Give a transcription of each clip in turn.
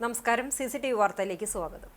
നമസ്കാരം. CCTV വാർത്തയിലേക്ക് സ്വാഗതം.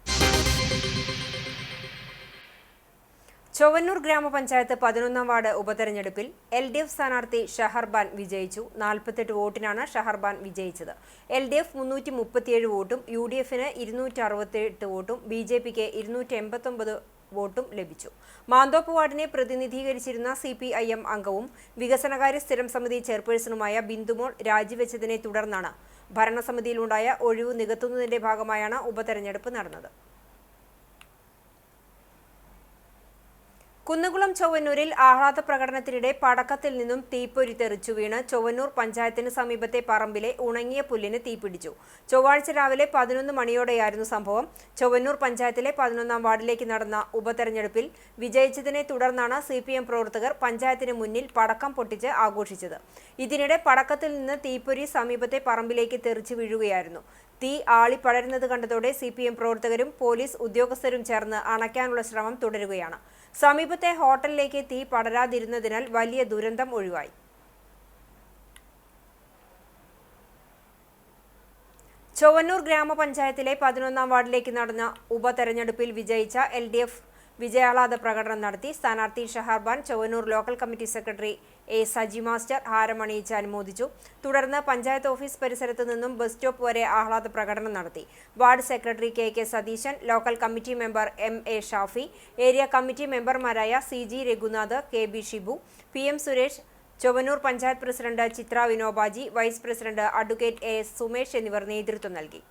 ചൊവ്വന്നൂർ ഗ്രാമപഞ്ചായത്ത് 11ാം വാർഡ് ഉപതെരഞ്ഞെടുപ്പിൽ LDF സ്ഥാനാർത്ഥി ഷഹർബാൻ വിജയിച്ചു. 48 വോട്ടിനാണ് ഷഹർബാൻ വിജയിച്ചത്. LDF 337 വോട്ടും UDFന് 268 വോട്ടും BJPക്ക് 289 വോട്ടും ലഭിച്ചു. മാന്തോപ്പ് വാർഡിനെ പ്രതിനിധീകരിച്ചിരുന്ന CPIM അംഗവും വികസനകാര്യ സ്ഥിരം സമിതി ചെയർപേഴ്സണുമായ ബിന്ദുമോൾ രാജിവെച്ചതിനെ തുടർന്നാണ് ഭരണസമിതിയിലുണ്ടായ ഒഴിവ് നികത്തുന്നതിന്റെ ഭാഗമായാണ് ഉപതെരഞ്ഞെടുപ്പ് നടന്നത്. കുന്നുകുളം ചൊവ്വന്നൂരിൽ ആഹ്ലാദ പ്രകടനത്തിനിടെ പടക്കത്തിൽ നിന്നും തീപ്പൊരി തെറിച്ചു വീണ് ചൊവ്വന്നൂർ പഞ്ചായത്തിന് സമീപത്തെ പറമ്പിലെ ഉണങ്ങിയ പുല്ലിന് തീപിടിച്ചു. ചൊവ്വാഴ്ച രാവിലെ 11 മണിയോടെയായിരുന്നു സംഭവം. ചൊവ്വന്നൂർ പഞ്ചായത്തിലെ 11ാം വാർഡിലേക്ക് നടന്ന ഉപതെരഞ്ഞെടുപ്പിൽ വിജയിച്ചതിനെ തുടർന്നാണ് CPM പ്രവർത്തകർ പഞ്ചായത്തിന് മുന്നിൽ പടക്കം പൊട്ടിച്ച് ആഘോഷിച്ചത്. ഇതിനിടെ പടക്കത്തിൽ നിന്ന് തീപ്പൊരി സമീപത്തെ പറമ്പിലേക്ക് തെറിച്ചു വീഴുകയായിരുന്നു. തീ ആളിപ്പടരുന്നത് കണ്ടതോടെ CPM പ്രവർത്തകരും പോലീസ് ഉദ്യോഗസ്ഥരും ചേർന്ന് അണയ്ക്കാനുള്ള ശ്രമം തുടരുകയാണ്. സമീപത്തെ ഹോട്ടലിലേക്ക് തീ പടരാതിരുന്നതിനാൽ വലിയ ദുരന്തം ഒഴിവായി. ചൊവ്വന്നൂർ ഗ്രാമപഞ്ചായത്തിലെ 11ാം വാർഡിലേക്ക് നടന്ന ഉപതെരഞ്ഞെടുപ്പിൽ വിജയിച്ച LDF വിജയാഹ്ലാദ പ്രകടനം നടത്തി. സ്ഥാനാർത്ഥി Shaharban Chowwannur local committee secretary A. Saji master ഹാരമണിയിച്ച് അനുമോദിച്ചു. തുടർന്ന് പഞ്ചായത്ത് ഓഫീസ് പരിസരത്ത് നിന്നും ബസ് സ്റ്റോപ്പ് വരെ ആഹ്ലാദ പ്രകടനം നടത്തി. Ward secretary KK Satheesan, local committee member MA Shafi, area committee മെമ്പർമാരായ CG Raghunath, KB Shibu, PM Suresh, Chowwannur panchayat president Chitra Vinobaji, vice president advocate AS Sumesh എന്നിവർ നേതൃത്വം നൽകി.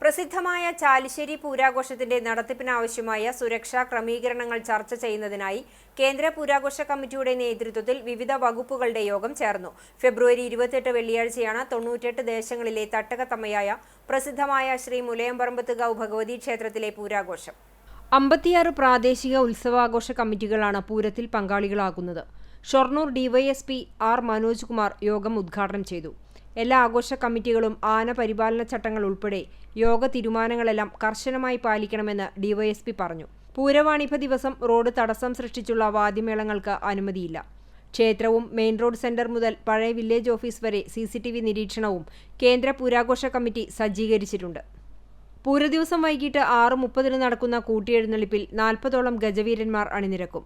പ്രസിദ്ധമായ ചാലിശ്ശേരി പൂരാഘോഷത്തിന്റെ നടത്തിപ്പിനാവശ്യമായ സുരക്ഷാ ക്രമീകരണങ്ങൾ ചർച്ച ചെയ്യുന്നതിനായി കേന്ദ്ര പൂരാഘോഷ കമ്മിറ്റിയുടെ നേതൃത്വത്തിൽ വിവിധ വകുപ്പുകളുടെ യോഗം ചേർന്നു. ഫെബ്രുവരി 28 വെള്ളിയാഴ്ചയാണ് 98 ദേശങ്ങളിലെ തട്ടകത്തമ്മയായ പ്രസിദ്ധമായ ശ്രീ മുലയമ്പറമ്പത്തുകാവ് ഭഗവതി ക്ഷേത്രത്തിലെ പൂരാഘോഷം. 56 പ്രാദേശിക ഉത്സവാഘോഷ കമ്മിറ്റികളാണ് പൂരത്തിൽ പങ്കാളികളാകുന്നത്. Shoranur DYSP R. മനോജ് കുമാർ യോഗം ഉദ്ഘാടനം ചെയ്തു. എല്ലാ ആഘോഷ കമ്മിറ്റികളും ആന പരിപാലന ചട്ടങ്ങൾ ഉൾപ്പെടെ യോഗ തീരുമാനങ്ങളെല്ലാം കർശനമായി പാലിക്കണമെന്ന് DYSP പറഞ്ഞു. പൂരവാണിഭ ദിവസം റോഡ് തടസ്സം സൃഷ്ടിച്ചുള്ള വാദ്യമേളങ്ങൾക്ക് അനുമതിയില്ല. ക്ഷേത്രവും മെയിൻ റോഡ് സെന്റർ മുതൽ പഴയ വില്ലേജ് ഓഫീസ് വരെ CCTV നിരീക്ഷണവും കേന്ദ്ര പൂരാഘോഷ കമ്മിറ്റി സജ്ജീകരിച്ചിട്ടുണ്ട്. പൂരദിവസം വൈകിട്ട് 6:30 നടക്കുന്ന കൂട്ടിയെഴുന്നള്ളിപ്പിൽ 40ഓളം ഗജവീരന്മാർ അണിനിരക്കും.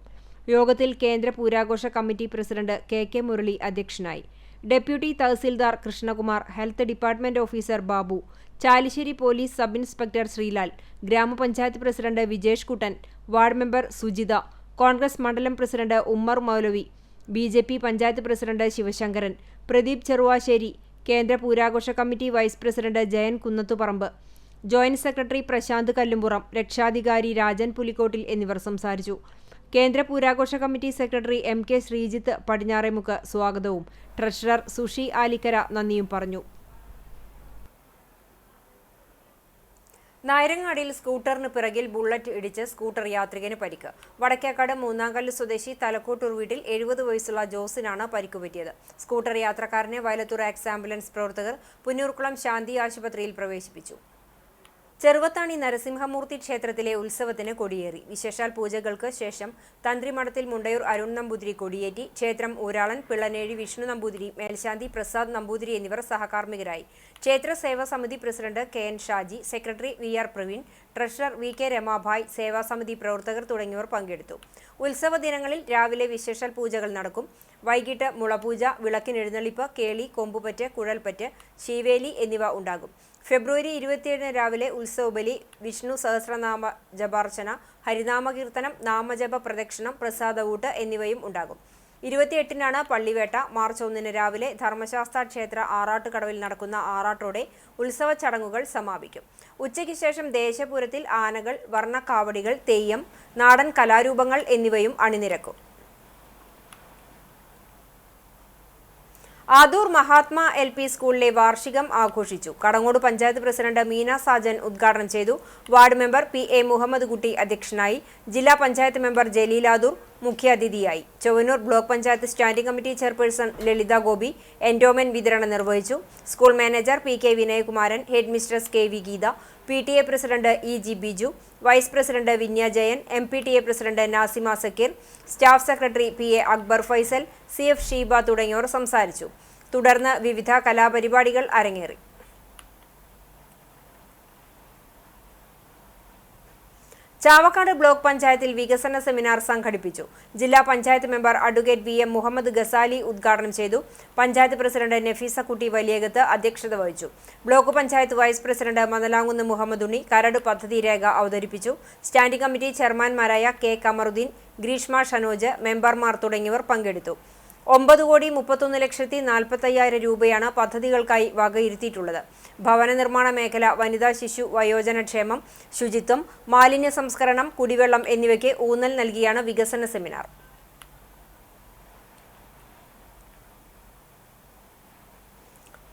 യോഗത്തിൽ കേന്ദ്ര പൂരാഘോഷ കമ്മിറ്റി പ്രസിഡന്റ് KK മുരളി അധ്യക്ഷനായി. Deputy tahsildar Krishnakumar, health department officer Babu, Chalissery police sub inspector Sreelal, grama panchayat president Vijesh Kuttan, ward member Sujitha, Congress മണ്ഡലം president Ummer Moulavi, BJP panchayat president Sivasankaran, Pradeep Cheruvassery, കേന്ദ്ര പൂരാഘോഷ committee vice president Jayan Kunnathuparambu, joint secretary Prasanth Kallumpuram, രക്ഷാധികാരി രാജൻ പുലിക്കോട്ടിൽ എന്നിവർ സംസാരിച്ചു. കേന്ദ്ര പൂരാഘോഷ committee secretary MK Sreejith Padinjaremukku സ്വാഗതവും ട്രഷറർ സുഷി ആലിക്കര നന്ദിയും പറഞ്ഞു. നായരങ്ങാടിയിൽ സ്കൂട്ടറിന് പിറകിൽ ബുള്ളറ്റ് ഇടിച്ച് സ്കൂട്ടർ യാത്രികന് പരിക്ക്. വടക്കേക്കാട് മൂന്നാംകല്ല് സ്വദേശി തലക്കോട്ടൂർ വീട്ടിൽ 70 വയസ്സുള്ള ജോസിനാണ് പരിക്കുപറ്റിയത്. സ്കൂട്ടർ യാത്രക്കാരനെ വയലത്തൂർ എക്സ് ആംബുലൻസ് പ്രവർത്തകർ പുന്നൂർക്കുളം ശാന്തി ആശുപത്രിയിൽ പ്രവേശിപ്പിച്ചു. ചെറുവത്താണി നരസിംഹമൂർത്തി ക്ഷേത്രത്തിലെ ഉത്സവത്തിന് കൊടിയേറി. വിശേഷാൽ പൂജകൾക്ക് ശേഷം തന്ത്രിമഠത്തിൽ മുണ്ടയൂർ അരുൺ നമ്പൂതിരി കൊടിയേറ്റി. ക്ഷേത്രം ഊരാളൻ, പിള്ളനേഴി വിഷ്ണു നമ്പൂതിരി, മേൽശാന്തി പ്രസാദ് നമ്പൂതിരി എന്നിവർ സഹകാർമ്മികരായി. ക്ഷേത്ര സേവാ സമിതി president KN Shaji, secretary VR Praveen, treasurer VK Ramabhai, സേവാസമിതി പ്രവർത്തകർ തുടങ്ങിയവർ പങ്കെടുത്തു. ഉത്സവ ദിനങ്ങളിൽ രാവിലെ വിശേഷാൽ പൂജകൾ നടക്കും. വൈകിട്ട് മുളപൂജ, വിളക്കിനെഴുന്നള്ളിപ്പ്, കേളി, കൊമ്പുപറ്റ്, കുഴൽപ്പറ്റ്, ശീവേലി എന്നിവ ഉണ്ടാകും. ഫെബ്രുവരി 27 രാവിലെ ഉത്സവബലി, വിഷ്ണു സഹസ്രനാമ ജപാർച്ചന, ഹരിനാമകീർത്തനം, നാമജപ പ്രദക്ഷിണം, പ്രസാദഊട്ട് എന്നിവയും ഉണ്ടാകും. 28-നാണ് പള്ളിവേട്ട. മാർച്ച് 1 രാവിലെ ധർമ്മശാസ്ത്ര ക്ഷേത്ര ആറാട്ടുകടവിൽ നടക്കുന്ന ആറാട്ടോടെ ഉത്സവ ചടങ്ങുകൾ സമാപിക്കും. ഉച്ചയ്ക്ക് ശേഷം ദേശപൂരത്തിൽ ആനകൾ, വർണ്ണക്കാവടികൾ, തെയ്യം, നാടൻ കലാരൂപങ്ങൾ എന്നിവയും അണിനിരക്കും. ആദൂർ മഹാത്മാ LP സ്കൂളിലെ വാർഷികം ആഘോഷിച്ചു. കടങ്ങോട് പഞ്ചായത്ത് പ്രസിഡന്റ് മീന സാജൻ ഉദ്ഘാടനം ചെയ്തു. വാർഡ് മെമ്പർ PA മുഹമ്മദ് കുട്ടി അധ്യക്ഷനായി. ജില്ലാ പഞ്ചായത്ത് മെമ്പർ ജലീൽ ആദൂർ, മുഖ്യാതിഥിയായി. Chowwannur block panchayat standing committee chairperson Lalitha Gopi endowment വിതരണം നിർവഹിച്ചു. School manager P K. Vinayakumaran, head mistress K V. Geetha, PTA president E G. Biju, vice president Vinya Jayan, MPTA president Nasima Sakeer, staff secretary P A. Akbar Faisal, C F. Sheeba തുടങ്ങിയവർ സംസാരിച്ചു. തുടർന്ന് വിവിധ കലാപരിപാടികൾ അരങ്ങേറി. ചാവക്കാട് ബ്ലോക്ക് പഞ്ചായത്തിൽ വികസന സെമിനാർ സംഘടിപ്പിച്ചു. ജില്ലാ panchayat member advocate V M. Muhammad Gazali ഉദ്ഘാടനം ചെയ്തു. പഞ്ചായത്ത് പ്രസിഡന്റ് നഫീസക്കുട്ടി വലിയകത്ത് അധ്യക്ഷത വഹിച്ചു. Block panchayat vice president Manalankunnu Muhammad Unni കരട് പദ്ധതി രേഖ അവതരിപ്പിച്ചു. സ്റ്റാൻഡിംഗ് കമ്മിറ്റി ചെയർമാൻമാരായ കെ. കമറുദ്ദീൻ, ഗ്രീഷ്മ ഷനോജ്, മെമ്പർമാർ തുടങ്ങിയവർ പങ്കെടുത്തു. 9,31,40,000 രൂപയാണ് പദ്ധതികൾക്കായി വകയിരുത്തിയിട്ടുള്ളത്. ഭവന നിർമ്മാണ മേഖല, വനിതാ ശിശു വയോജനക്ഷേമം, ശുചിത്വം, മാലിന്യ സംസ്കരണം, കുടിവെള്ളം എന്നിവയ്ക്ക് ഊന്നൽ നൽകിയാണ് വികസന സെമിനാർ.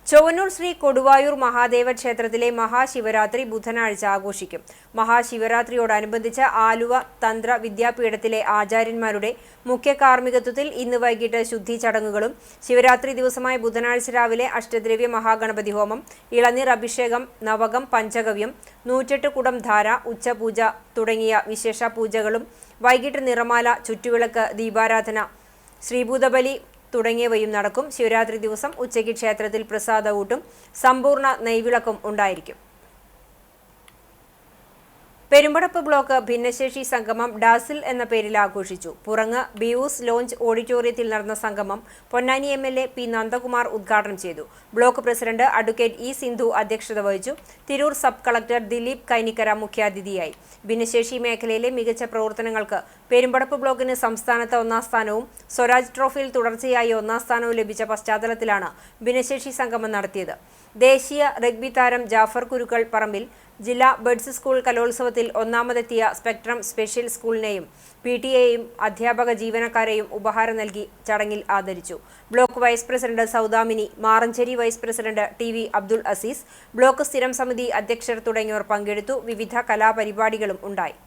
ചൊവ്വന്നൂർ ശ്രീ കൊടുവായൂർ മഹാദേവ ക്ഷേത്രത്തിലെ മഹാശിവരാത്രി ബുധനാഴ്ച ആഘോഷിക്കും. മഹാശിവരാത്രിയോടനുബന്ധിച്ച് ആലുവ തന്ത്ര വിദ്യാപീഠത്തിലെ ആചാര്യന്മാരുടെ മുഖ്യ കാർമ്മികത്വത്തിൽ ഇന്ന് വൈകിട്ട് ശുദ്ധി ചടങ്ങുകളും ശിവരാത്രി ദിവസമായ ബുധനാഴ്ച രാവിലെ അഷ്ടദ്രവ്യ മഹാഗണപതി ഹോമം, ഇളനീർ അഭിഷേകം, നവകം പഞ്ചഗവ്യം, 108 കുടം ധാര, ഉച്ചപൂജ തുടങ്ങിയ വിശേഷ പൂജകളും വൈകിട്ട് നിറമാല, ചുറ്റുവിളക്ക്, ദീപാരാധന, ശ്രീഭൂതബലി തുടങ്ങിയവയും നടക്കും. ശിവരാത്രി ദിവസം ഉച്ചയ്ക്ക് ക്ഷേത്രത്തിൽ പ്രസാദഊട്ടും സമ്പൂർണ്ണ നെയ്വിളക്കും ഉണ്ടായിരിക്കും. പെരുമ്പടപ്പ് ബ്ലോക്ക് ഭിന്നശേഷി സംഗമം ഡാസിൽ എന്ന പേരിൽ ആഘോഷിച്ചു. പുറങ്ങ് ബിയൂസ് ലോഞ്ച് ഓഡിറ്റോറിയത്തിൽ നടന്ന സംഗമം പൊന്നാനി എം.എൽ.എ. പി. നന്ദകുമാർ ഉദ്ഘാടനം ചെയ്തു. Block president advocate E. Sindhu അധ്യക്ഷത വഹിച്ചു. തിരൂർ സബ് കളക്ടർ ദിലീപ് കൈനിക്കര മുഖ്യാതിഥിയായി. ഭിന്നശേഷി മേഖലയിലെ മികച്ച പ്രവർത്തനങ്ങൾക്ക് പെരുമ്പടപ്പ് ബ്ലോക്കിന് സംസ്ഥാനത്ത് 1ാം സ്ഥാനവും സ്വരാജ് ട്രോഫിയിൽ തുടർച്ചയായി 1ാം സ്ഥാനവും ലഭിച്ച പശ്ചാത്തലത്തിലാണ് ഭിന്നശേഷി സംഗമം നടത്തിയത്. ദേശീയ റഗ്ബി താരം ജാഫർ കുരുക്കൾ പറമ്പിൽ ജില്ലാ ബഡ്സ് സ്കൂൾ കലോത്സവത്തിൽ ഒന്നാമതെത്തിയ സ്പെക്ട്രം സ്പെഷ്യൽ സ്കൂളിനെയും പി.ടി.എയും അധ്യാപക ജീവനക്കാരെയും ഉപഹാരം നൽകി ചടങ്ങിൽ ആദരിച്ചു. Block vice president Saudamini, Maranchery vice president T V. Abdul Aziz, block സ്ഥിരം സമിതി അധ്യക്ഷർ തുടങ്ങിയവർ പങ്കെടുത്തു. വിവിധ കലാപരിപാടികളും ഉണ്ടായി.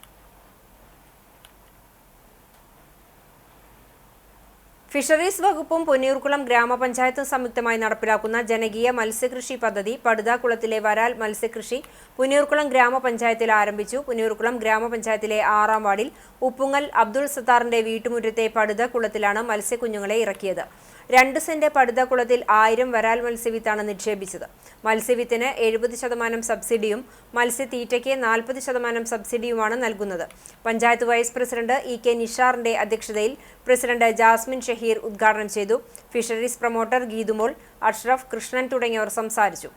ഫിഷറീസ് വകുപ്പും പൊന്നിയൂർക്കുളം ഗ്രാമപഞ്ചായത്തും സംയുക്തമായി നടപ്പിലാക്കുന്ന ജനകീയ മത്സ്യകൃഷി പദ്ധതി പടുതാക്കുളത്തിലെ വരാൽ മത്സ്യകൃഷി പൊന്നിയൂർക്കുളം ഗ്രാമപഞ്ചായത്തിൽ ആരംഭിച്ചു. പൊന്നിയൂർക്കുളം ഗ്രാമപഞ്ചായത്തിലെ 6ാം വാർഡിൽ ഉപ്പുങ്ങൽ അബ്ദുൾ സത്താറിന്റെ വീട്ടുമുറ്റത്തെ പടുതാക്കുളത്തിലാണ് മത്സ്യക്കുഞ്ഞുങ്ങളെ ഇറക്കിയത്. 2 സെന്റ് പടുതാക്കുളത്തിൽ 1000 വരാൽ മത്സ്യവിത്താണ് നിക്ഷേപിച്ചത്. മത്സ്യവിത്തിന് 70% സബ്സിഡിയും മത്സ്യത്തീറ്റയ്ക്ക് 40% സബ്സിഡിയുമാണ് നൽകുന്നത്. Panchayat vice president E K. നിഷാറിന്റെ അധ്യക്ഷതയിൽ പ്രസിഡന്റ് ജാസ്മിൻ ഷഹീർ ഉദ്ഘാടനം ചെയ്തു. ഫിഷറീസ് പ്രൊമോട്ടർ ഗീതുമോൾ, അഷ്റഫ്, കൃഷ്ണൻ തുടങ്ങിയവർ സംസാരിച്ചു.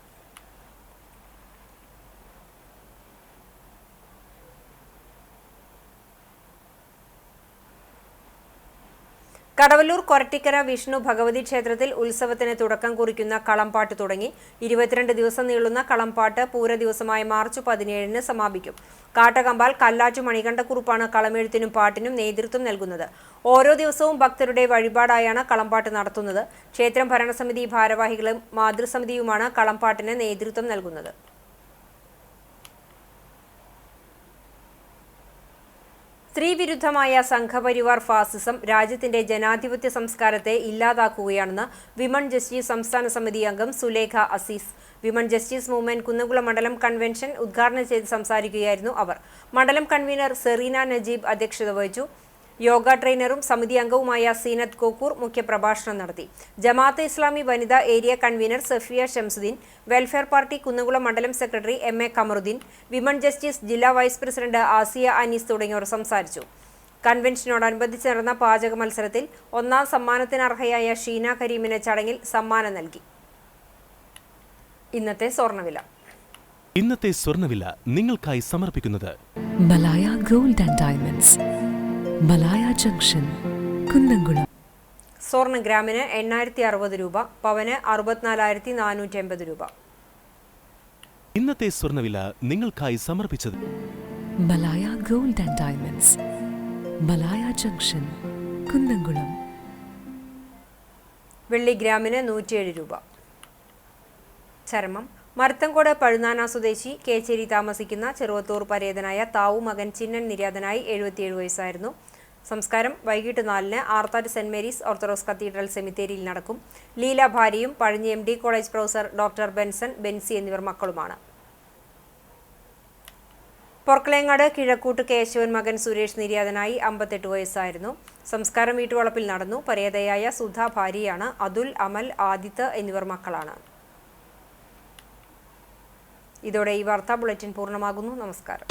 കടവല്ലൂർ കൊരട്ടിക്കര വിഷ്ണു ഭഗവതി ക്ഷേത്രത്തിൽ ഉത്സവത്തിന് തുടക്കം കുറിക്കുന്ന കളംപാട്ട് തുടങ്ങി. 22 ദിവസം നീളുന്ന കളംപാട്ട് പൂര ദിവസമായ മാർച്ച് 17-ന് സമാപിക്കും. കാട്ടകമ്പാൽ കല്ലാറ്റു മണികണ്ഠക്കുറുപ്പാണ് കളമെഴുത്തിനും പാട്ടിനും നേതൃത്വം നൽകുന്നത്. ഓരോ ദിവസവും ഭക്തരുടെ വഴിപാടായാണ് കളംപാട്ട് നടത്തുന്നത്. ക്ഷേത്രം ഭരണസമിതി ഭാരവാഹികളും മാതൃസമിതിയുമാണ് കളംപാട്ടിന് നേതൃത്വം നൽകുന്നത്. സ്ത്രീവിരുദ്ധമായ സംഘപരിവാർ ഫാസിസം രാജ്യത്തിന്റെ ജനാധിപത്യ സംസ്കാരത്തെ ഇല്ലാതാക്കുകയാണെന്ന് വിമൺ ജസ്റ്റിസ് സംസ്ഥാന സമിതി അംഗം Sulekha Aziz. Women justice movement Kunnamkulam മണ്ഡലം കൺവെൻഷൻ ഉദ്ഘാടനം ചെയ്ത് സംസാരിക്കുകയായിരുന്നു അവർ. മണ്ഡലം കൺവീനർ സെറീന നജീബ് അധ്യക്ഷത വഹിച്ചു. യോഗ ട്രെയിനറും സമിതി അംഗവുമായ സീനത്ത് കോക്കൂർ മുഖ്യപ്രഭാഷണം നടത്തി. ജമാഅത്തെ ഇസ്ലാമി വനിതാ area convener Safiya Shamsudheen, welfare party Kunnamkulam മണ്ഡലം secretary M A. Kamarudheen, women justice ജില്ലാ വൈസ് പ്രസിഡന്റ് ആസിയ അനീസ് തുടങ്ങിയവർ സംസാരിച്ചു. കൺവെൻഷനോടനുബന്ധിച്ച് നടന്ന പാചക മത്സരത്തിൽ 1ാം സമ്മാനത്തിനർഹയായ ഷീന കരീമിന് ചടങ്ങിൽ സമ്മാനം നൽകി. ഇന്നത്തെ സ്വർണ്ണവില നിങ്ങൾക്കായി സമർപ്പിക്കുന്നത് Malaya gold and diamonds, Malaya junction, Kunnamkulam. സ്വർണ്ണ ഗ്രാമിന് 860 രൂപ, പവന് 64,480 രൂപ. ഇന്നത്തെ സ്വർണ്ണവില നിങ്ങൾക്കായി സമർപ്പിച്ചത് Malaya gold and diamonds, Malaya junction, Kunnamkulam. വെള്ളി ഗ്രാമിന് 107 രൂപ. ചരമം മരത്തങ്കോട് പഴുനാന സ്വദേശി കേച്ചേരി താമസിക്കുന്ന ചെറുവത്തൂർ പരേതനായ താവു മകൻ ചിന്നൻ നിര്യാതനായി 77 വയസ്സായിരുന്നു. സംസ്കാരം വൈകിട്ട് 4-ന് Arthat saint Mary's orthodox cathedral സെമിത്തേരിയിൽ നടക്കും. ലീല ഭാര്യയും Pazhanji MD college professor doctor Bency എന്നിവർ മക്കളുമാണ്. പൊർക്കളേങ്ങാട് കിഴക്കൂട്ട് കേശവൻ മകൻ സുരേഷ് നിര്യാതനായി 58 വയസ്സായിരുന്നു. സംസ്കാരം വീട്ടുവളപ്പിൽ നടന്നു. പരേതയായ സുധ ഭാര്യയാണ്. അതുൽ, അമൽ, ആദിത്ത് എന്നിവർ മക്കളാണ്. ഇതോടെ ഈ വാർത്താ ബുള്ളറ്റിൻ പൂർണ്ണമാകുന്നു. നമസ്കാരം.